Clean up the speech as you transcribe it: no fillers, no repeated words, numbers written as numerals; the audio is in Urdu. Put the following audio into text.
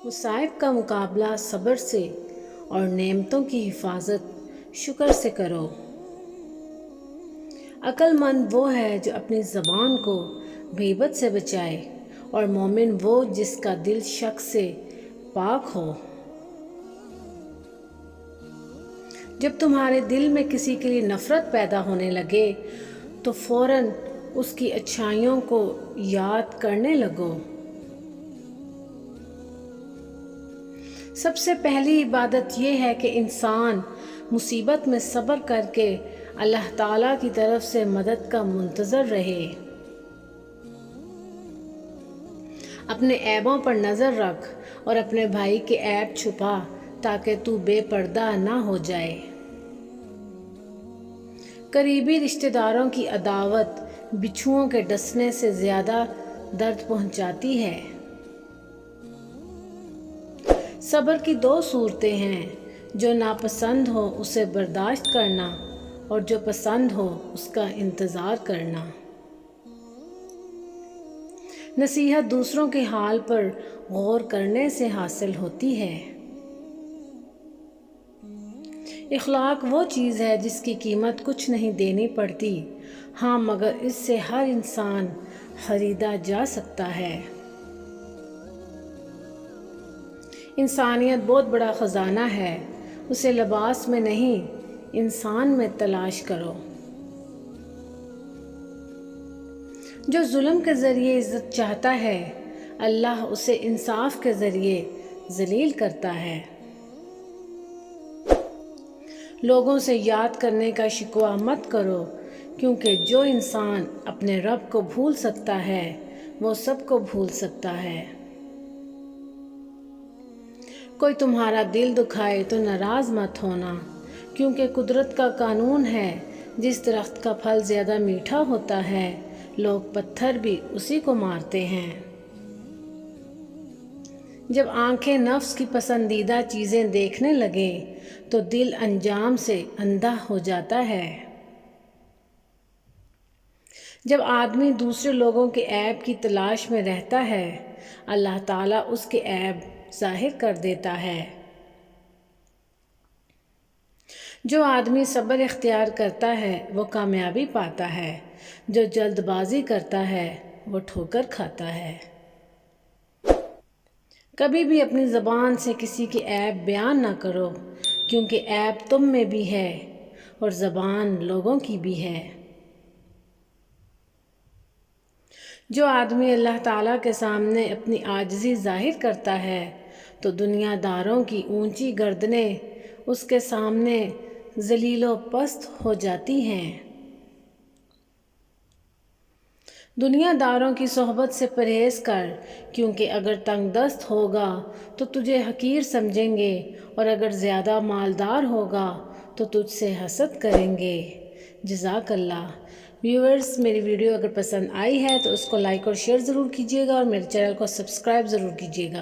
مصائب کا مقابلہ صبر سے اور نعمتوں کی حفاظت شکر سے کرو۔ عقل مند وہ ہے جو اپنی زبان کو غیبت سے بچائے، اور مومن وہ جس کا دل شک سے پاک ہو۔ جب تمہارے دل میں کسی کے لیے نفرت پیدا ہونے لگے تو فوراً اس کی اچھائیوں کو یاد کرنے لگو۔ سب سے پہلی عبادت یہ ہے کہ انسان مصیبت میں صبر کر کے اللہ تعالیٰ کی طرف سے مدد کا منتظر رہے۔ اپنے عیبوں پر نظر رکھ اور اپنے بھائی کے عیب چھپا تاکہ تو بے پردہ نہ ہو جائے۔ قریبی رشتہ داروں کی عداوت بچھوؤں کے ڈسنے سے زیادہ درد پہنچاتی ہے۔ صبر کی دو صورتیں ہیں، جو ناپسند ہو اسے برداشت کرنا اور جو پسند ہو اس کا انتظار کرنا۔ نصیحت دوسروں کے حال پر غور کرنے سے حاصل ہوتی ہے۔ اخلاق وہ چیز ہے جس کی قیمت کچھ نہیں دینی پڑتی، ہاں مگر اس سے ہر انسان خریدا جا سکتا ہے۔ انسانیت بہت بڑا خزانہ ہے، اسے لباس میں نہیں انسان میں تلاش کرو۔ جو ظلم کے ذریعے عزت چاہتا ہے اللہ اسے انصاف کے ذریعے ذلیل کرتا ہے۔ لوگوں سے یاد کرنے کا شکوہ مت کرو، کیونکہ جو انسان اپنے رب کو بھول سکتا ہے وہ سب کو بھول سکتا ہے۔ کوئی تمہارا دل دکھائے تو ناراض مت ہونا، کیونکہ قدرت کا قانون ہے جس درخت کا پھل زیادہ میٹھا ہوتا ہے لوگ پتھر بھی اسی کو مارتے ہیں۔ جب آنکھیں نفس کی پسندیدہ چیزیں دیکھنے لگیں تو دل انجام سے اندھا ہو جاتا ہے۔ جب آدمی دوسرے لوگوں کے عیب کی تلاش میں رہتا ہے اللہ تعالیٰ اس کے عیب ظاہر کر دیتا ہے۔ جو آدمی صبر اختیار کرتا ہے وہ کامیابی پاتا ہے، جو جلد بازی کرتا ہے وہ ٹھوکر کھاتا ہے۔ کبھی بھی اپنی زبان سے کسی کے عیب بیان نہ کرو، کیونکہ عیب تم میں بھی ہے اور زبان لوگوں کی بھی ہے۔ جو آدمی اللہ تعالیٰ کے سامنے اپنی عاجزی ظاہر کرتا ہے تو دنیا داروں کی اونچی گردنیں اس کے سامنے ذلیل و پست ہو جاتی ہیں۔ دنیا داروں کی صحبت سے پرہیز کر، کیونکہ اگر تنگ دست ہوگا تو تجھے حقیر سمجھیں گے اور اگر زیادہ مالدار ہوگا تو تجھ سے حسد کریں گے۔ جزاک اللہ۔ ویورز، میری ویڈیو اگر پسند آئی ہے تو اس کو لائک اور شیئر ضرور کیجیے گا اور میرے چینل کو سبسکرائب ضرور کیجیے گا۔